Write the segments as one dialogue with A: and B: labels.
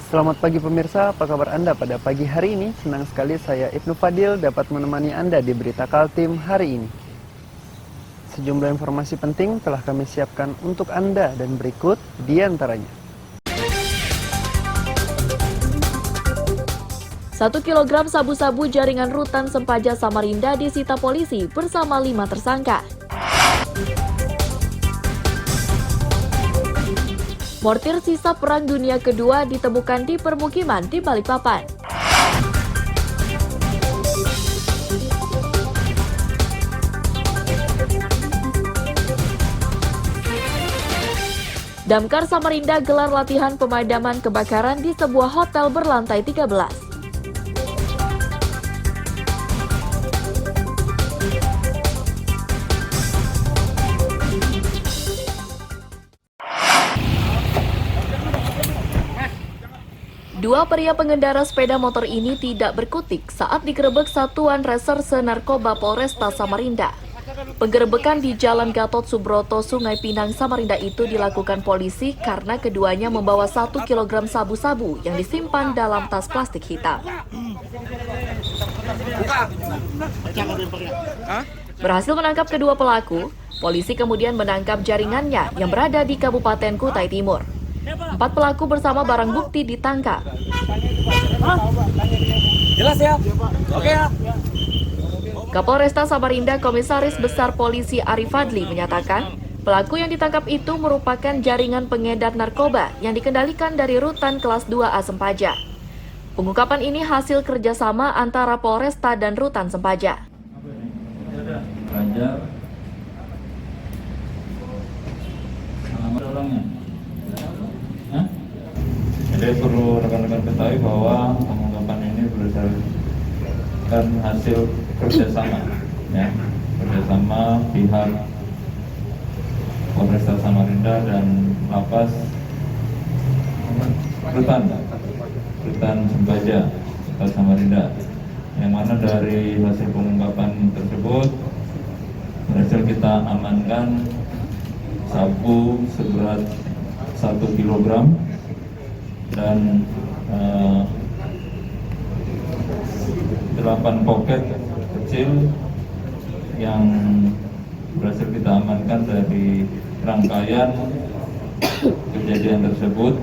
A: Selamat pagi pemirsa, apa kabar Anda pada pagi hari ini? Senang sekali saya Ibnu Fadil dapat menemani Anda di Berita Kaltim hari ini. Sejumlah informasi penting telah kami siapkan untuk Anda dan berikut di antaranya.
B: 1 kilogram sabu-sabu jaringan rutan Sempaja Samarinda disita polisi bersama 5 tersangka. Mortir sisa Perang Dunia Kedua ditemukan di permukiman di Balikpapan. Damkar Samarinda gelar latihan pemadaman kebakaran di sebuah hotel berlantai 13. Dua pria pengendara sepeda motor ini tidak berkutik saat digerebek Satuan Reserse Narkoba Polresta Samarinda. Penggerebekan di Jalan Gatot Subroto, Sungai Pinang, Samarinda itu dilakukan polisi karena keduanya membawa 1 kilogram sabu-sabu yang disimpan dalam tas plastik hitam. Berhasil menangkap kedua pelaku, polisi kemudian menangkap jaringannya yang berada di Kabupaten Kutai Timur. 4 pelaku bersama barang bukti ditangkap.
C: Jelas ya? Oke ya.
B: Kapolresta Samarinda Komisaris Besar Polisi Arif Fadli menyatakan, pelaku yang ditangkap itu merupakan jaringan pengedar narkoba yang dikendalikan dari Rutan Kelas 2A Sempaja. Pengungkapan ini hasil kerjasama antara Polresta dan Rutan Sempaja.
D: Jadi perlu rekan-rekan ketahui bahwa pengungkapan ini berdasarkan hasil kerjasama, ya, kerjasama pihak Polresta Samarinda dan Lapas Rutan Sempaja Kota Samarinda, yang mana dari hasil pengungkapan tersebut berhasil kita amankan sabu seberat 1 kilogram dan 8 poket kecil yang berhasil kita amankan dari rangkaian kejadian tersebut.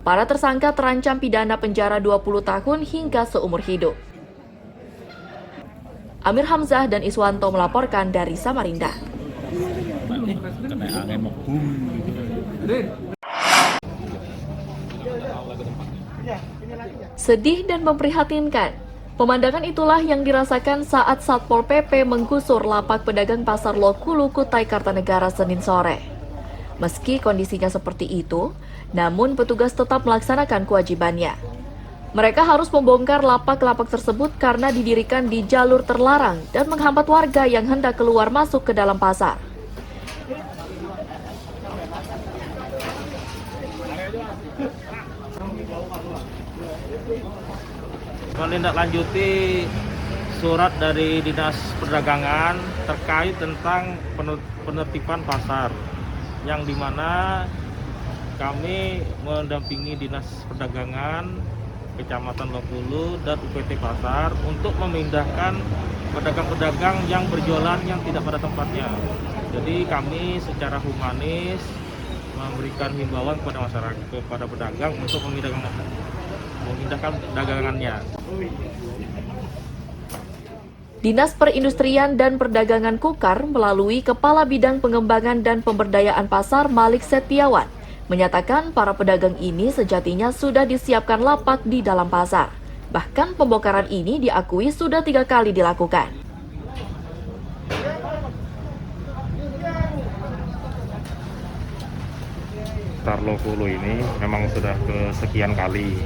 B: Para tersangka terancam pidana penjara 20 tahun hingga seumur hidup. Amir Hamzah dan Iswanto melaporkan dari Samarinda. Sedih dan memprihatinkan, pemandangan itulah yang dirasakan saat Satpol PP menggusur lapak pedagang Pasar Lokulu, Kutai Kartanegara Senin sore. Meski kondisinya seperti itu, namun petugas tetap melaksanakan kewajibannya. Mereka harus membongkar lapak-lapak tersebut karena didirikan di jalur terlarang dan menghambat warga yang hendak keluar masuk ke dalam pasar.
C: Menindaklanjuti surat dari Dinas Perdagangan terkait tentang penertiban pasar, yang dimana kami mendampingi Dinas Perdagangan Kecamatan Lokulu dan UPT Pasar untuk memindahkan pedagang-pedagang yang berjualan yang tidak pada tempatnya. Jadi kami secara humanis memberikan himbauan kepada masyarakat, kepada pedagang untuk memindahkan dagangannya.
B: Dinas Perindustrian dan Perdagangan Kukar melalui Kepala Bidang Pengembangan dan Pemberdayaan Pasar Malik Setiawan menyatakan para pedagang ini sejatinya sudah disiapkan lapak di dalam pasar. Bahkan pembongkaran ini diakui sudah 3 kali dilakukan.
E: Pasar Lokulu ini memang sudah kesekian kali.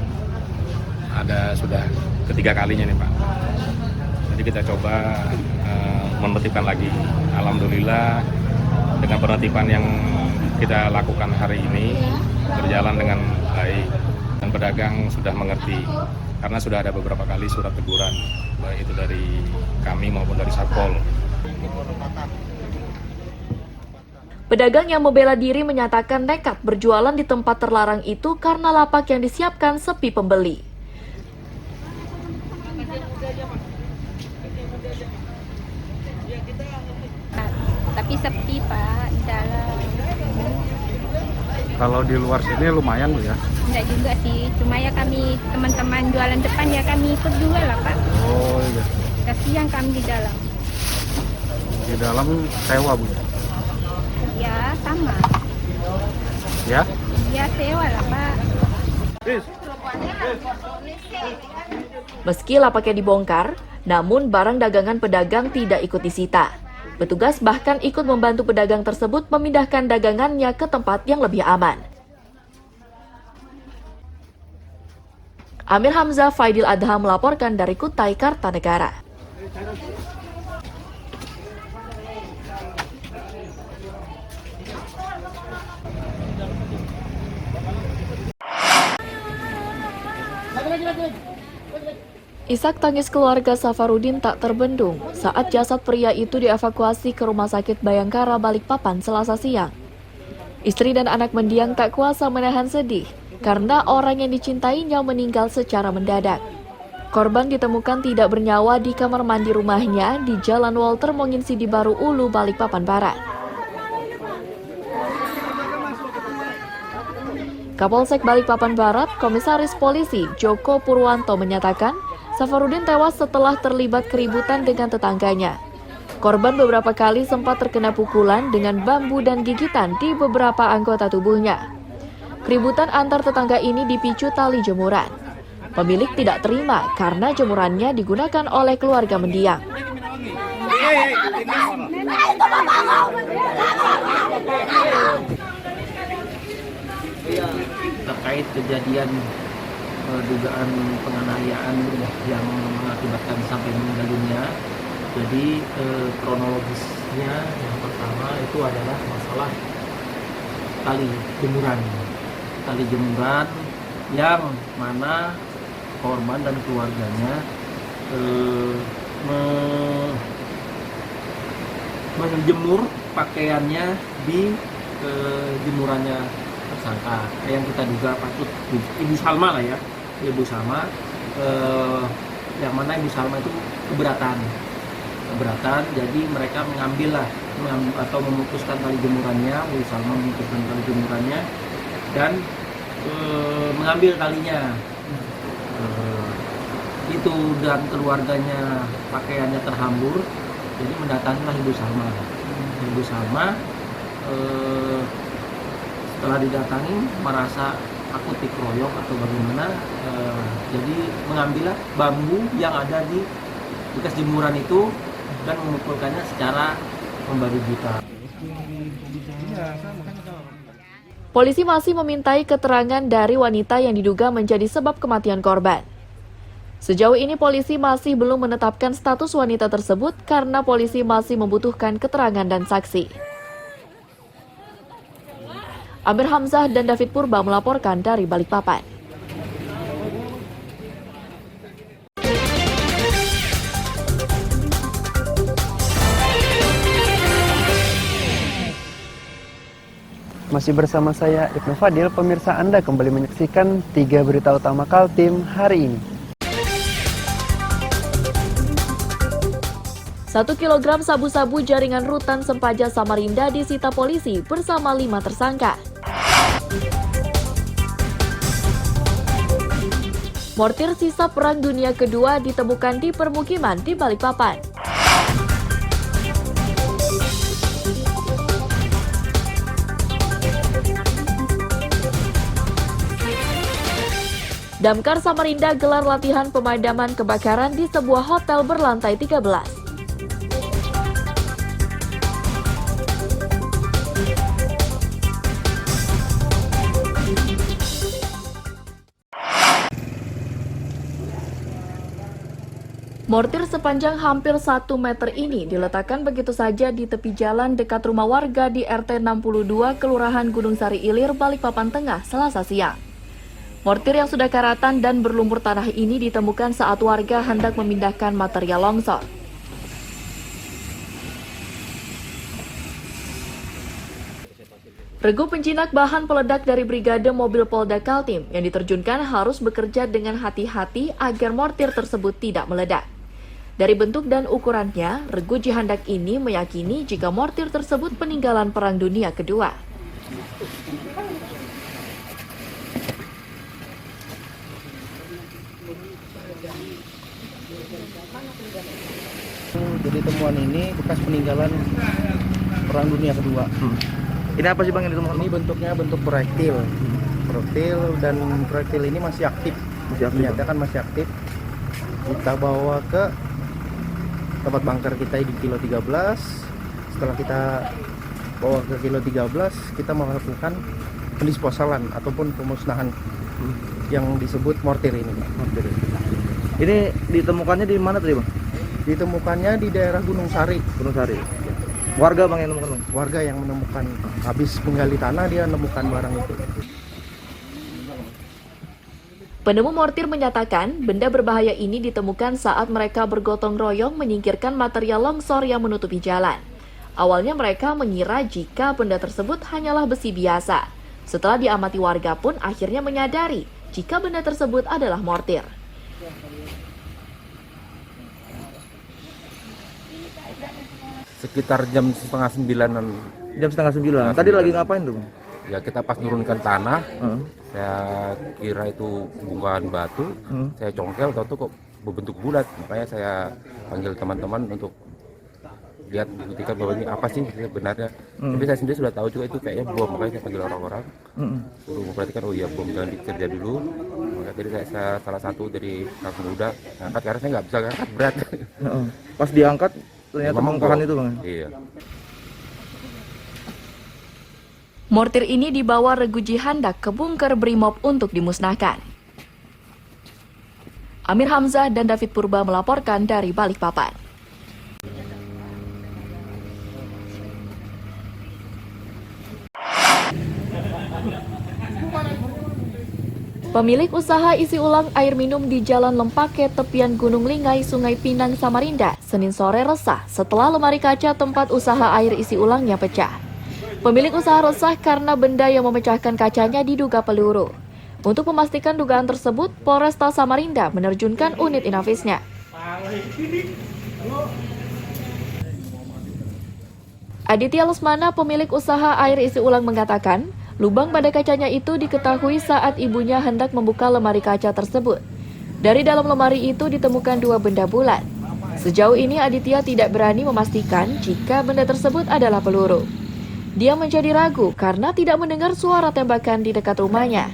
E: Sudah ketiga kalinya nih Pak. Jadi kita coba menertibkan lagi. Alhamdulillah dengan penertiban yang kita lakukan hari ini berjalan dengan baik dan pedagang sudah mengerti karena sudah ada beberapa kali surat teguran baik itu dari kami maupun dari Satpol.
B: Pedagang yang membela diri menyatakan nekat berjualan di tempat terlarang itu karena lapak yang disiapkan sepi pembeli.
F: Tapi sepi Pak, di dalam.
G: Kalau di luar sini lumayan Bu ya?
F: Enggak juga sih, cuma ya kami teman-teman jualan depan ya kami ikut juga lah Pak.
G: Oh iya.
F: Kasihan kami di dalam.
G: Di dalam sewa Bu ya?
F: Ya sama,
G: Ya?
F: ya sewa lah Pak.
B: Meski lapaknya dibongkar, namun barang dagangan pedagang tidak ikut disita. Petugas bahkan ikut membantu pedagang tersebut memindahkan dagangannya ke tempat yang lebih aman. Amir Hamzah, Faidil Adha melaporkan dari Kutai Kartanegara. Isak tangis keluarga Safarudin tak terbendung saat jasad pria itu dievakuasi ke Rumah Sakit Bayangkara Balikpapan Selasa siang. Istri dan anak mendiang tak kuasa menahan sedih karena orang yang dicintainya meninggal secara mendadak. Korban ditemukan tidak bernyawa di kamar mandi rumahnya di Jalan Walter Monginsidi Baru Ulu, Balikpapan Barat. Kapolsek Balikpapan Barat, Komisaris Polisi Joko Purwanto menyatakan, Safarudin tewas setelah terlibat keributan dengan tetangganya. Korban beberapa kali sempat terkena pukulan dengan bambu dan gigitan di beberapa anggota tubuhnya. Keributan antar tetangga ini dipicu tali jemuran. Pemilik tidak terima karena jemurannya digunakan oleh keluarga mendiang.
H: Terkait kejadian dugaan penganiayaan yang mengakibatkan sampai meninggal dunia. Jadi kronologisnya yang pertama itu adalah masalah tali jemuran yang mana korban dan keluarganya menjemur pakaiannya di jemurannya tersangka. Yang kita duga patut Ibu Salma lah ya, Ibu Salma, yang mana Ibu Salma itu keberatan, jadi mereka mengambil atau memutuskan tali jemurannya. Ibu Salma memutuskan tali jemurannya dan mengambil talinya. Itu dan keluarganya pakaiannya terhambur, jadi mendatangilah Ibu Salma. Ibu Salma setelah didatangi merasa takut dikeroyok atau bagaimana, jadi mengambillah bambu yang ada di bekas jemuran itu dan memukulkannya secara membabi buta.
B: Polisi masih memintai keterangan dari wanita yang diduga menjadi sebab kematian korban. Sejauh ini polisi masih belum menetapkan status wanita tersebut karena polisi masih membutuhkan keterangan dan saksi. Amir Hamzah dan David Purba melaporkan dari Balikpapan.
A: Masih bersama saya Ibnu Fadil, pemirsa Anda kembali menyaksikan 3 berita utama Kaltim hari ini.
B: 1 kilogram sabu-sabu jaringan rutan Sempaja Samarinda disita polisi bersama 5 tersangka. Mortir sisa Perang Dunia Kedua ditemukan di permukiman di Balikpapan. Damkar Samarinda gelar latihan pemadaman kebakaran di sebuah hotel berlantai 13. Mortir sepanjang hampir 1 meter ini diletakkan begitu saja di tepi jalan dekat rumah warga di RT 62 Kelurahan Gunung Sari Ilir, Balikpapan Tengah, Selasa siang. Mortir yang sudah karatan dan berlumpur tanah ini ditemukan saat warga hendak memindahkan material longsor. Regu penjinak bahan peledak dari Brigade Mobil Polda Kaltim yang diterjunkan harus bekerja dengan hati-hati agar mortir tersebut tidak meledak. Dari bentuk dan ukurannya, regu jihandak ini meyakini jika mortir tersebut peninggalan Perang Dunia Kedua.
H: Jadi temuan ini bekas peninggalan Perang Dunia Kedua.
G: Ini apa sih Bang yang ditemukan?
H: Ini bentuknya bentuk proyektil. Dan proyektil ini masih aktif. Dinyatakan masih aktif. Kita bawa ke tempat bunker kita di kilo 13. Setelah kita bawa ke kilo 13, kita melakukan pendisposalan ataupun pemusnahan yang disebut mortir ini.
G: Ini ditemukannya di mana tadi Bang?
H: Ditemukannya di daerah Gunung Sari.
G: Gunung Sari. Warga Bang yang menemukan Bang?
H: Warga yang menemukan, habis menggali tanah dia menemukan barang itu.
B: Penemu mortir menyatakan benda berbahaya ini ditemukan saat mereka bergotong royong menyingkirkan material longsor yang menutupi jalan. Awalnya mereka mengira jika benda tersebut hanyalah besi biasa. Setelah diamati warga pun akhirnya menyadari jika benda tersebut adalah mortir.
I: Sekitar jam setengah 9-an.
G: Jam setengah 9. Tadi lagi ngapain tuh Bang?
I: Ya kita pas nurunkan tanah, saya kira itu bongkahan batu, saya congkel, tahu kok berbentuk bulat, makanya saya panggil teman-teman untuk lihat buktikan bahwa ini apa sih sebenarnya. Tapi saya sendiri sudah tahu juga itu kayaknya bom, makanya saya panggil orang-orang suruh memperhatikan, oh iya bom, jangan dikerja dulu. Maka jadi saya salah satu dari kampung muda ngangkat karena saya nggak bisa ngangkat, berat.
G: Pas diangkat ternyata bongkahan itu Bang.
I: Iya.
B: Mortir ini dibawa regu jihandak ke bunker Brimob untuk dimusnahkan. Amir Hamzah dan David Purba melaporkan dari Balikpapan. Pemilik usaha isi ulang air minum di Jalan Lempake, tepian Gunung Lingai, Sungai Pinang, Samarinda, Senin sore resah setelah lemari kaca tempat usaha air isi ulangnya pecah. Pemilik usaha resah karena benda yang memecahkan kacanya diduga peluru. Untuk memastikan dugaan tersebut, Polresta Samarinda menerjunkan unit inavisnya. Aditya Lesmana, pemilik usaha air isi ulang mengatakan, lubang pada kacanya itu diketahui saat ibunya hendak membuka lemari kaca tersebut. Dari dalam lemari itu ditemukan 2 benda bulat. Sejauh ini Aditya tidak berani memastikan jika benda tersebut adalah peluru. Dia menjadi ragu karena tidak mendengar suara tembakan di dekat rumahnya.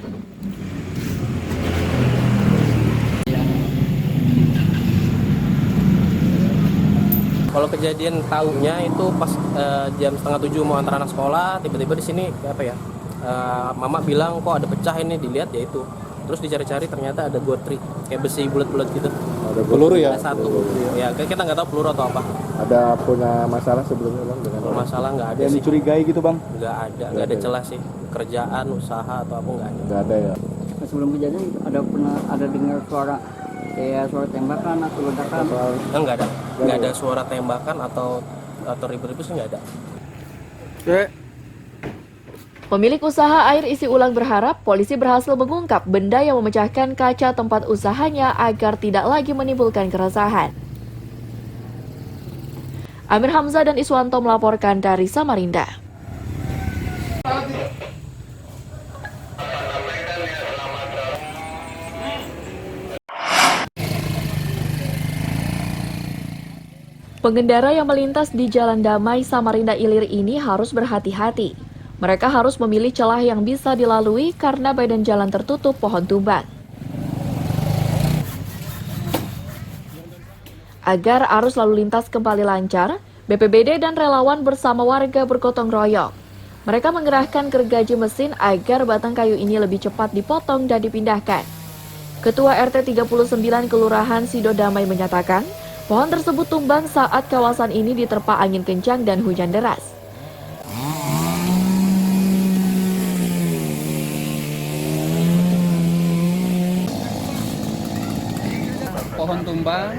J: Kalau kejadian taunya itu pas jam setengah 7 mau antar anak sekolah, tiba-tiba di sini apa ya? Mama bilang kok ada pecah ini, dilihat ya itu. Terus dicari-cari ternyata ada gotri kayak besi bulat-bulat gitu.
K: Ada peluru ya?
J: Ada satu. Ya kita nggak tahu peluru atau apa.
K: Ada punya masalah sebelumnya Bang dengan
J: masalah nggak ada
K: yang
J: sih.
K: dicurigai gitu Bang?
J: Nggak ada celah sih. Kerjaan, usaha atau apa nggak ada.
K: Nggak ada ya.
L: Sebelum kejadian ada dengar suara kayak suara tembakan atau ledakan?
J: Nggak ada suara tembakan atau ribut-ribut sih nggak ada.
B: Pemilik usaha air isi ulang berharap polisi berhasil mengungkap benda yang memecahkan kaca tempat usahanya agar tidak lagi menimbulkan keresahan. Amir Hamzah dan Iswanto melaporkan dari Samarinda. Pengendara yang melintas di Jalan Damai Samarinda Ilir ini harus berhati-hati. Mereka harus memilih celah yang bisa dilalui karena badan jalan tertutup pohon tumbang. Agar arus lalu lintas kembali lancar, BPBD dan relawan bersama warga bergotong royong. Mereka mengerahkan gergaji mesin agar batang kayu ini lebih cepat dipotong dan dipindahkan. Ketua RT 39 Kelurahan Sidodamai menyatakan, pohon tersebut tumbang saat kawasan ini diterpa angin kencang dan hujan deras.
L: Pohon tumbang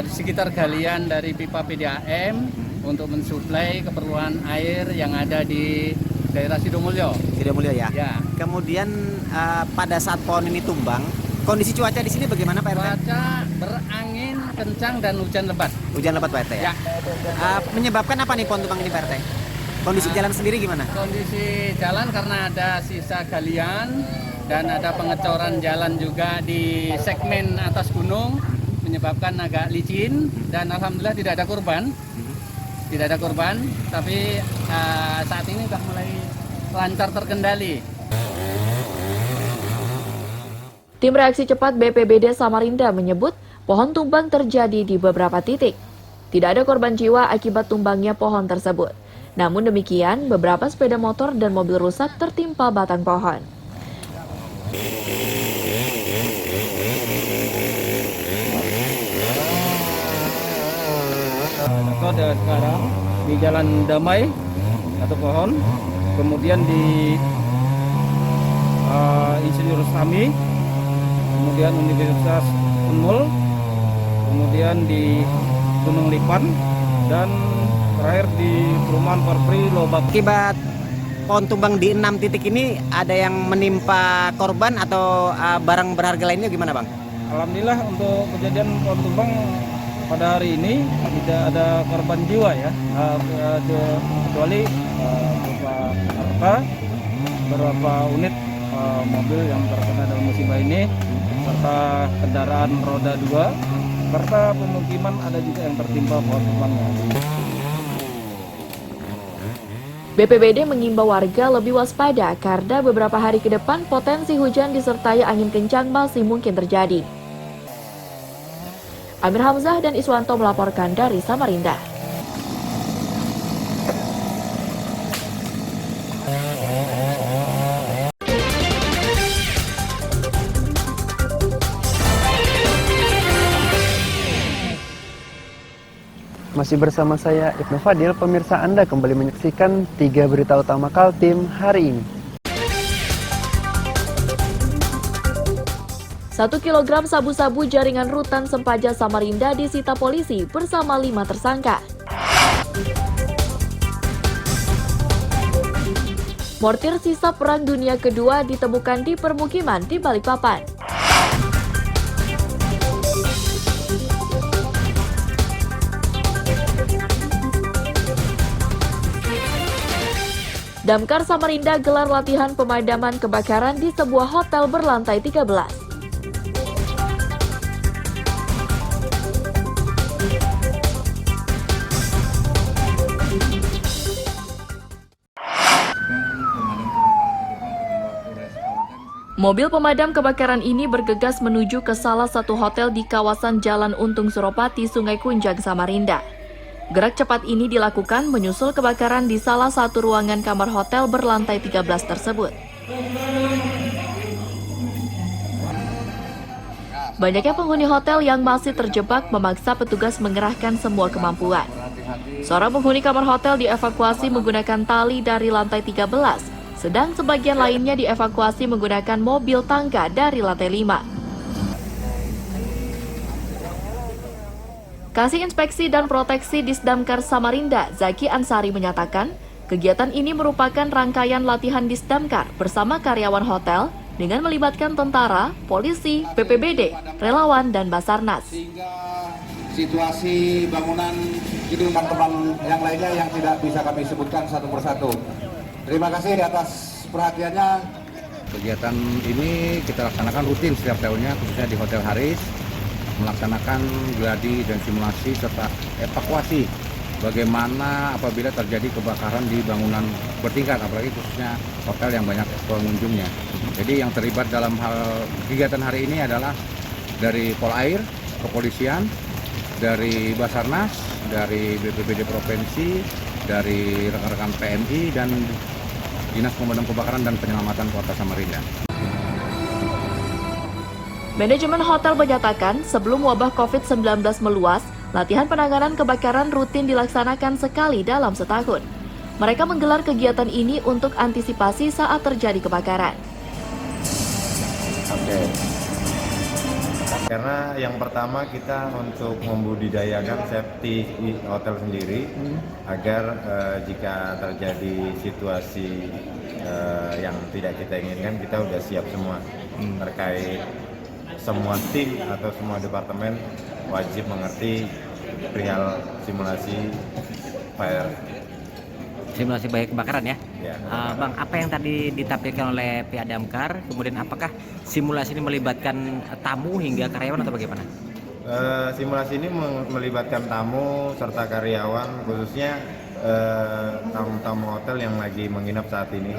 L: di sekitar galian dari pipa PDAM untuk mensuplai keperluan air yang ada di daerah Sidomulyo.
M: Sidomulyo ya.
L: Ya.
M: Kemudian pada saat pohon ini tumbang, kondisi cuaca di sini bagaimana Pak RT?
L: Cuaca berangin kencang dan hujan lebat.
M: Hujan lebat Pak RT ya? Menyebabkan apa nih pohon tumbang ini Pak RT? Kondisi jalan sendiri gimana?
L: Kondisi jalan karena ada sisa galian dan ada pengecoran jalan juga di segmen atas gunung, menyebabkan agak licin, dan alhamdulillah tidak ada korban. Tidak ada korban, tapi saat ini sudah mulai lancar terkendali.
B: Tim reaksi cepat BPBD Samarinda menyebut pohon tumbang terjadi di beberapa titik. Tidak ada korban jiwa akibat tumbangnya pohon tersebut. Namun demikian, beberapa sepeda motor dan mobil rusak tertimpa batang pohon.
L: Ada sekarang di Jalan Damai satu pohon, kemudian di Insinyur Sami, kemudian Universitas Unmul, kemudian di Gunung Lipan, dan terakhir di Perumahan Perpri Lobak.
M: Akibat pohon tumbang di 6 titik ini ada yang menimpa korban atau barang berharga lainnya gimana Bang?
L: Alhamdulillah untuk kejadian pohon tumbang pada hari ini tidak ada korban jiwa ya, kecuali beberapa harta, beberapa unit mobil yang terkena dalam musibah ini, serta kendaraan roda 2, serta pemukiman ada juga yang tertimpa pohon tumbang.
B: BPBD mengimbau warga lebih waspada karena beberapa hari ke depan potensi hujan disertai angin kencang masih mungkin terjadi. Amir Hamzah dan Iswanto melaporkan dari Samarinda.
A: Masih bersama saya Ibnu Fadil, pemirsa Anda kembali menyaksikan 3 berita utama Kaltim hari ini.
B: 1 kilogram sabu-sabu jaringan rutan Sempaja Samarinda disita polisi bersama 5 tersangka. Mortir sisa Perang Dunia Kedua ditemukan di permukiman di Balikpapan. Damkar Samarinda gelar latihan pemadaman kebakaran di sebuah hotel berlantai 13. Mobil pemadam kebakaran ini bergegas menuju ke salah satu hotel di kawasan Jalan Untung Suropati, Sungai Kunjang, Samarinda. Gerak cepat ini dilakukan menyusul kebakaran di salah satu ruangan kamar hotel berlantai 13 tersebut. Banyaknya penghuni hotel yang masih terjebak memaksa petugas mengerahkan semua kemampuan. Seorang penghuni kamar hotel dievakuasi menggunakan tali dari lantai 13. Sedang sebagian lainnya dievakuasi menggunakan mobil tangga dari lantai 5. Kasih Inspeksi dan Proteksi Disdamkar Samarinda, Zaki Ansari menyatakan, kegiatan ini merupakan rangkaian latihan Disdamkar bersama karyawan hotel dengan melibatkan tentara, polisi, BPBD, relawan, dan Basarnas.
N: Sehingga situasi bangunan gedung teman-teman yang lainnya yang tidak bisa kami sebutkan satu persatu. Terima kasih atas perhatiannya.
K: Kegiatan ini kita laksanakan rutin setiap tahunnya, khususnya di Hotel Haris, melaksanakan gladi dan simulasi serta evakuasi bagaimana apabila terjadi kebakaran di bangunan bertingkat, apalagi khususnya hotel yang banyak pengunjungnya. Jadi yang terlibat dalam hal kegiatan hari ini adalah dari Polair, Kepolisian, dari Basarnas, dari BPBD Provinsi, dari rekan-rekan PMI, dan Dinas Pemadam Kebakaran dan Penyelamatan Kota Samarinda.
B: Manajemen hotel menyatakan sebelum wabah COVID-19 meluas, latihan penanganan kebakaran rutin dilaksanakan sekali dalam setahun. Mereka menggelar kegiatan ini untuk antisipasi saat terjadi kebakaran.
O: Karena yang pertama kita untuk membudidayakan safety hotel sendiri agar jika terjadi situasi yang tidak kita inginkan, kita sudah siap semua. Terkait semua tim atau semua departemen wajib mengerti perihal simulasi fire.
M: Simulasi bahaya kebakaran ya?
O: Ya,
M: Bang, apa yang tadi ditampilkan oleh pihak damkar, kemudian apakah simulasi ini melibatkan tamu hingga karyawan atau bagaimana?
O: Simulasi ini melibatkan tamu serta karyawan, khususnya tamu-tamu hotel yang lagi menginap saat ini.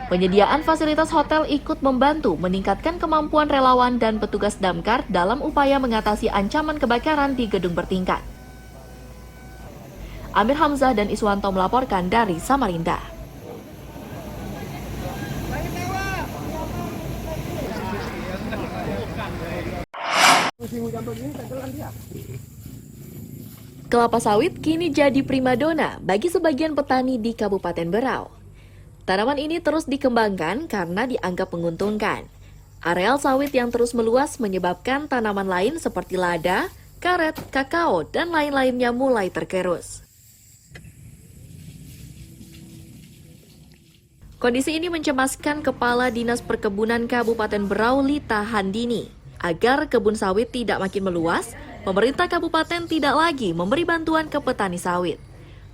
B: Penyediaan fasilitas hotel ikut membantu meningkatkan kemampuan relawan dan petugas damkar dalam upaya mengatasi ancaman kebakaran di gedung bertingkat. Amir Hamzah dan Iswanto melaporkan dari Samarinda. Kelapa sawit kini jadi primadona bagi sebagian petani di Kabupaten Berau. Tanaman ini terus dikembangkan karena dianggap menguntungkan. Areal sawit yang terus meluas menyebabkan tanaman lain seperti lada, karet, kakao, dan lain-lainnya mulai tergerus. Kondisi ini mencemaskan Kepala Dinas Perkebunan Kabupaten Berau, Lita Handini. Agar kebun sawit tidak makin meluas, pemerintah kabupaten tidak lagi memberi bantuan ke petani sawit.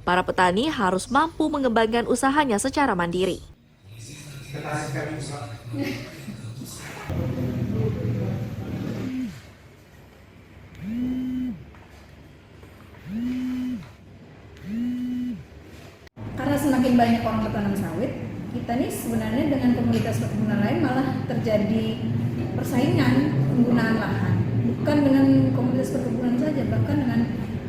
B: Para petani harus mampu mengembangkan usahanya secara mandiri.
P: Karena semakin banyak orang bertanam sawit, kita nih sebenarnya dengan komoditas perkebunan lain malah terjadi persaingan penggunaan lahan. Bukan dengan komoditas perkebunan saja, bahkan dengan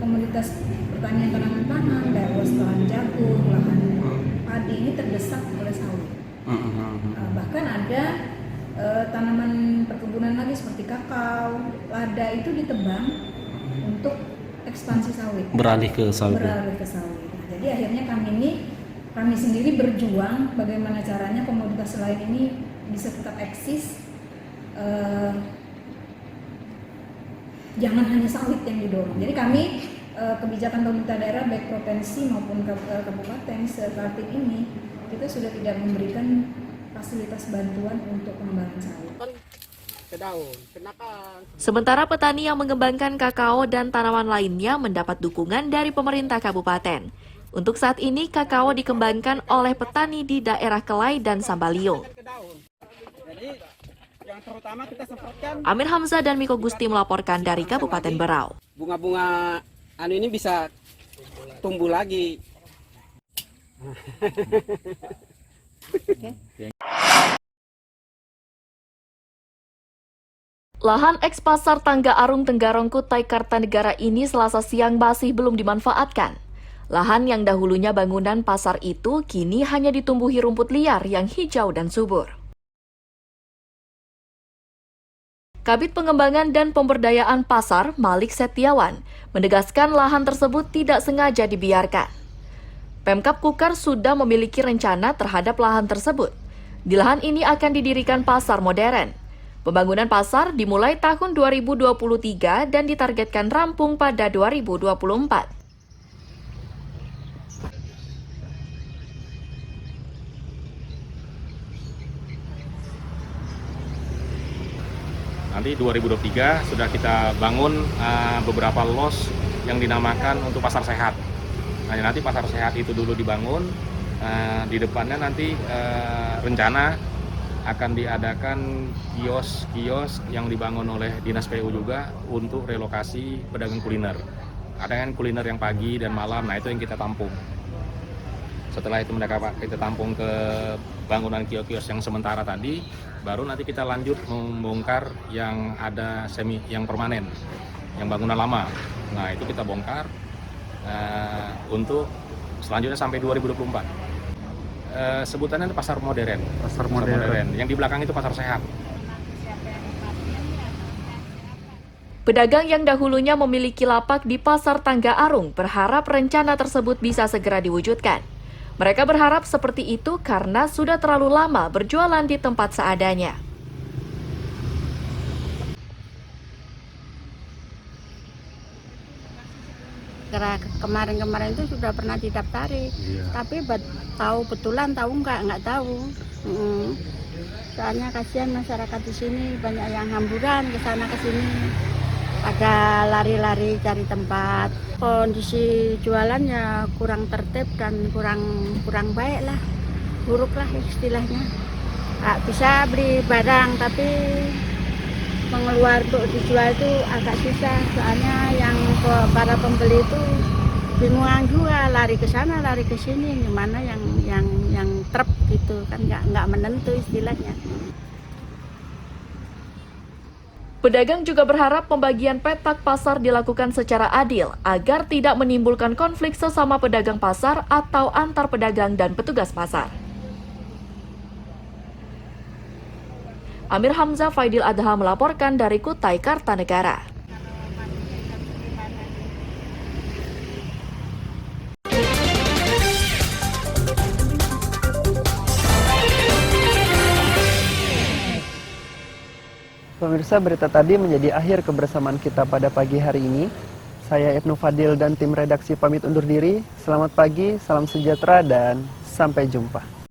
P: komoditas pertanian tanaman pangan, luas lahan jagung, lahan padi ini terdesak oleh sawit. Bahkan ada tanaman perkebunan lagi seperti kakao, lada itu ditebang untuk ekspansi sawit.
J: Beralih ke sawit.
P: Beralih ke sawit. Nah, jadi akhirnya kami sendiri berjuang bagaimana caranya komoditas lain ini bisa tetap eksis. Jangan hanya sawit yang didorong. Jadi kami kebijakan pemerintah daerah baik provinsi maupun kabupaten sekarang ini kita sudah tidak memberikan fasilitas bantuan untuk pengembangan sawit.
B: Sementara petani yang mengembangkan kakao dan tanaman lainnya mendapat dukungan dari pemerintah kabupaten. Untuk saat ini, kakao dikembangkan oleh petani di daerah Kelai dan Sambalio. Amir Hamzah dan Miko Gusti melaporkan dari Kabupaten Berau.
Q: Bunga-bunga ini bisa tumbuh lagi.
B: Lahan eks Pasar Tangga Arung Tenggarong Kutai Kartanegara ini Selasa siang masih belum dimanfaatkan. Lahan yang dahulunya bangunan pasar itu kini hanya ditumbuhi rumput liar yang hijau dan subur. Kabid Pengembangan dan Pemberdayaan Pasar Malik Setiawan menegaskan lahan tersebut tidak sengaja dibiarkan. Pemkab Kukar sudah memiliki rencana terhadap lahan tersebut. Di lahan ini akan didirikan pasar modern. Pembangunan pasar dimulai tahun 2023 dan ditargetkan rampung pada 2024.
E: Nanti 2023 sudah kita bangun beberapa los yang dinamakan untuk pasar sehat. Nah, nanti pasar sehat itu dulu dibangun, di depannya nanti rencana akan diadakan kios-kios yang dibangun oleh Dinas PU juga untuk relokasi pedagang kuliner. Ada kan kuliner yang pagi dan malam, nah itu yang kita tampung. Setelah itu kita tampung ke bangunan kios-kios yang sementara tadi, baru nanti kita lanjut membongkar yang ada yang permanen, yang bangunan lama. Nah itu kita bongkar untuk selanjutnya sampai 2024. Sebutannya pasar modern. Pasar modern. Yang di belakang itu pasar sehat.
B: Pedagang yang dahulunya memiliki lapak di Pasar Tangga Arung berharap rencana tersebut bisa segera diwujudkan. Mereka berharap seperti itu karena sudah terlalu lama berjualan di tempat seadanya.
R: kira-kira kemarin-kemarin itu sudah pernah didaftari. Tapi tahu betulan tahu nggak tahu. Soalnya kasihan masyarakat di sini banyak yang hamburan ke sana ke sini. Pada lari-lari cari tempat. Kondisi jualannya kurang tertib dan kurang baik lah. Buruk lah istilahnya. Nggak bisa beli barang tapi mengeluar untuk dijual itu agak susah, soalnya yang para pembeli itu bingungan juga, lari ke sana lari ke sini, gimana yang trep gitu kan, nggak menentu istilahnya.
B: Pedagang juga berharap pembagian petak pasar dilakukan secara adil agar tidak menimbulkan konflik sesama pedagang pasar atau antar pedagang dan petugas pasar. Amir Hamzah Faidil Adha melaporkan dari Kutai Kartanegara.
A: Pemirsa, berita tadi menjadi akhir kebersamaan kita pada pagi hari ini. Saya Ibnu Fadil dan tim redaksi pamit undur diri. Selamat pagi, salam sejahtera, dan sampai jumpa.